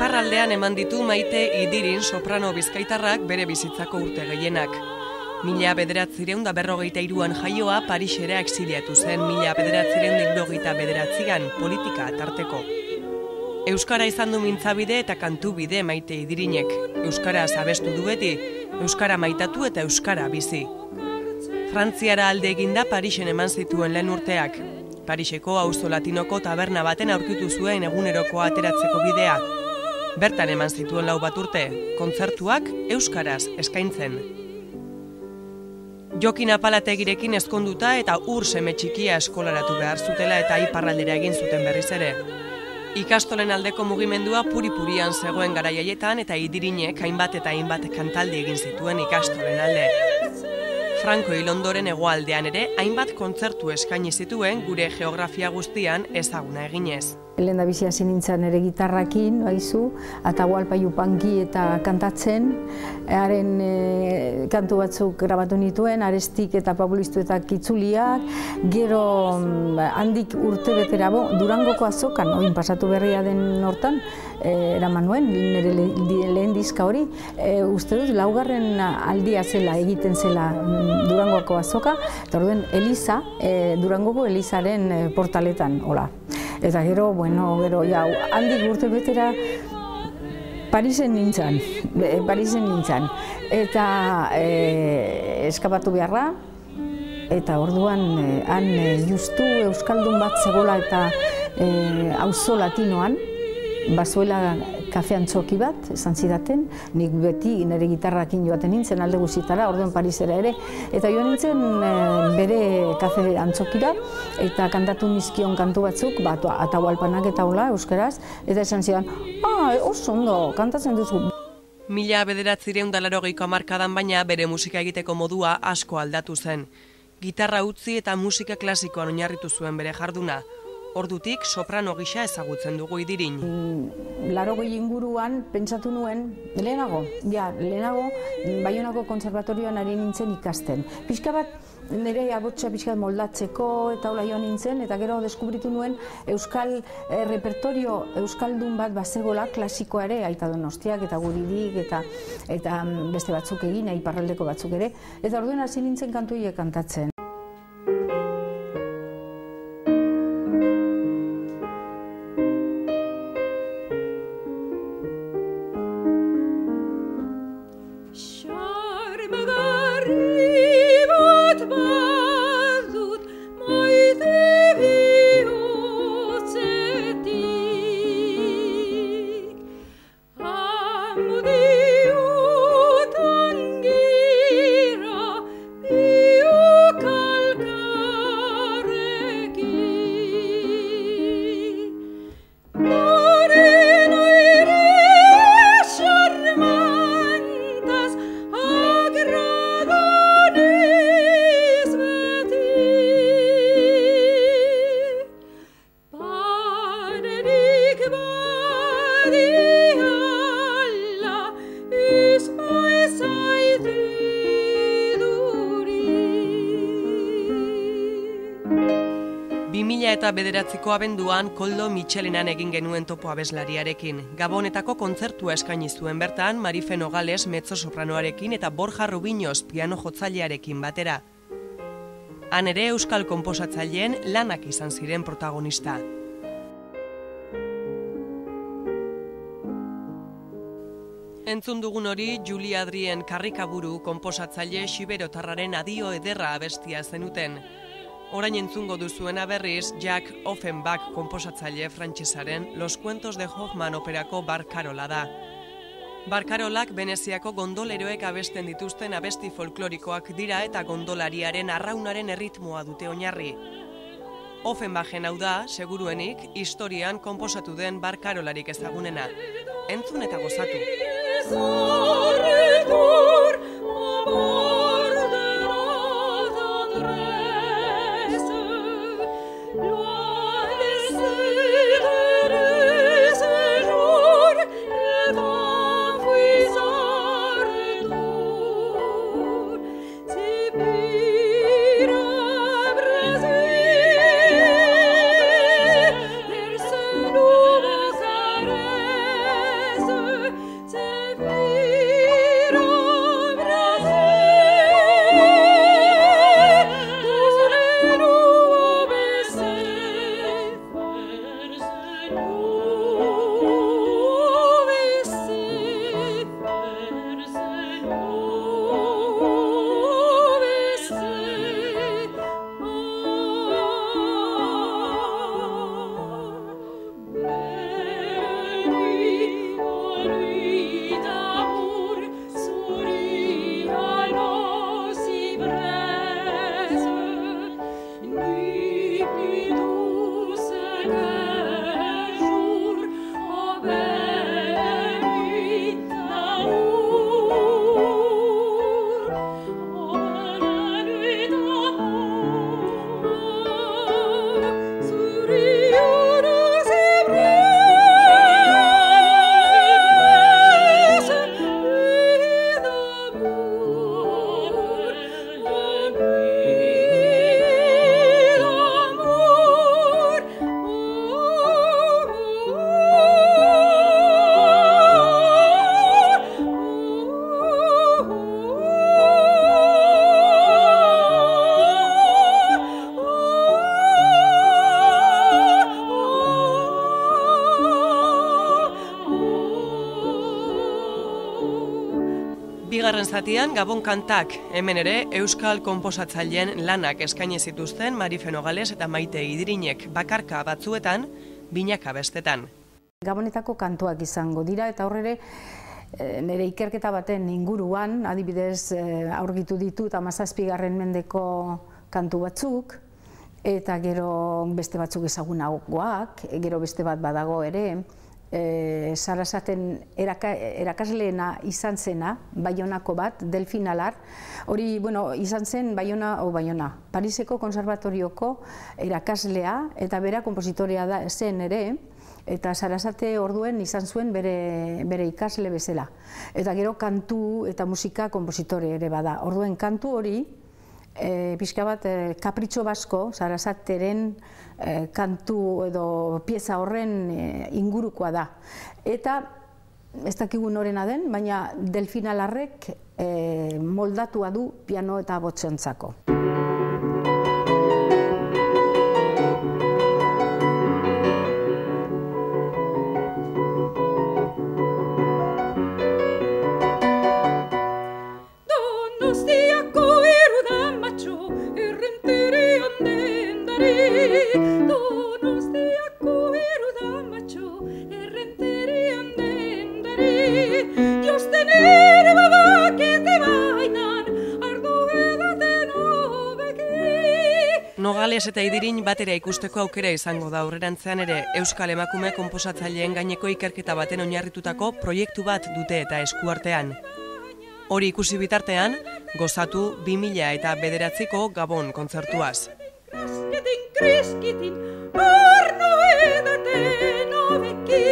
Iparraldean eman ditu Maite Idirin soprano bizkaitarrak bere bizitzako urte gehienak. 1953an jaioa Parisera exiliatu zen 1979an politika tarteko. Euskara izan du mintzabide eta kantubide Maite Idirinek. Euskaraz abestu du beti, euskara maitatu eta euskara bizi. Frantziara alde eginda Parisen eman zituen lehen urteak. Pariseko auzo latinoko taberna baten aurkitu zuen egunerokoa ateratzeko bidea. Bertan eman zituen 4 urte, kontzertuak euskaraz eskaintzen. Jokin Apalategirekin ezkonduta eta ur seme txikia eskolaratu behar zutela eta iparraldera egin zuten berriz ere. Ikastolen aldeko mugimendua puri-purian zegoen garaietan eta Idirinek hainbat eta hainbat kantaldi egin zituen ikastolen alde. Franco hil ondoren hegoaldean ere hainbat kontzertu eskaini zituen gure geografia guztian ezaguna eginez. Lehendabizi hasi nintzen ere gitarrakin, haizu, Atahualpa Yupanqui eta kantatzen, haren kantu batzuk grabatu nituen, Arestik eta Pabulistuetak itzuliak, gero handik urte betera Durangoko azokan, oin pasatu berria den hortan, eraman nuen, nire lehen diska hori, uste dut, 4. aldia zela, egiten zela Durangoko azoka, eta orduen Eliza, Durangoko Elizaren portaletan, hola. Eta gero, handik urte betera Parisen nintzen, eta eskapatu beharra, eta orduan han justu euskaldun bat zegoela eta auzo latinoan, bazuela kafe antzoki bat, esan zidaten, nik beti nire gitarrakin joaten nintzen alde guztietara, orduan Parisera ere, eta joan nintzen bere kafe antzokira, eta kantatu nizkion kantu batzuk, Atahualpanak eta hola, euskaraz, eta esan zidan, oso ondo, kantatzen duzu. 1980ko hamarkadan baina bere musika egiteko modua asko aldatu zen. Gitarra utzi eta musika klasikoan oinarritu zuen bere jarduna. Ordutik soprano gisa ezagutzen dugu Idirin. 80 inguruan pentsatu nuen, lehenago, Baionako kontserbatorioan ari nintzen ikasten. Pixka bat, nire abotsa pixka moldatzeko eta hola joan nintzen, eta gero deskubritu nuen euskal repertorio euskaldun bat bazegola, klasikoa ere, Aita Donostiak eta Guridik eta beste batzuk egin, iparraldeko batzuk ere, eta orduen hasi nintzen kantu horiek kantatzen. Eta 2009ko abenduan Koldo Mitxelenan egin genuen topo abeslariarekin. Gabonetako kontzertua eskaini zuen bertan Marife Nogales mezzo-sopranoarekin eta Borja Rubiños piano jotzailearekin batera. Han ere euskal konposatzaileen lanak izan ziren protagonista. Entzun dugun hori Juli Adrien Karrikaburu konposatzaile xiberotarraren Adio ederra abestia zenuten. Orain entzungo duzuena berriz Jack Offenbach konposatzaile frantsesaren Los Cuentos de Hoffmann operako Barkarola da. Barkarolak Veneziako gondoleroek abesten dituzten abesti folklorikoak dira eta gondolariaren arraunaren erritmoa dute oinarri. Offenbachen hau da, seguruenik, historian konposatu den barkarolarik ezagunena. Entzun eta gozatu. Bigarren zatian Gabon kantak, hemen ere euskal konposatzaileen lanak eskaini zituzten Marife Nogales eta Maite Idirinek, bakarka batzuetan, binaka bestetan. Gabonetako kantuak izango dira eta horre nire ikerketa baten inguruan, adibidez aurkitu ditut 17. mendeko kantu batzuk, eta gero beste batzuk ezagunagoak, gero beste bat badago ere, Sarasaten erakasleena izan zena, Baionako bat, Delfinalar, hori izan zen Baiona, Pariseko konservatorioko erakaslea, eta bera konpositorea zen ere, eta Sarasate orduen izan zuen bere ikasle bezala. Eta gero kantu eta musika konpositore ere bada. Orduen kantu hori, pixka bat kapritxo basko, Sarasateren kantu edo pieza horren ingurukoa da. Eta ez dakigu norena den, baina Delfinalarrek moldatua du piano eta botzontzako. Nogales eta Idirin batera ikusteko aukera izango da aurrerantzean ere euskal emakume konposatzaileen gaineko ikerketa baten oinarritutako proiektu bat dute eta eskuartean. Hori ikusi bitartean, gozatu 2009ko Gabon kontzertuaz. Kriskitin, arno edaten oveki,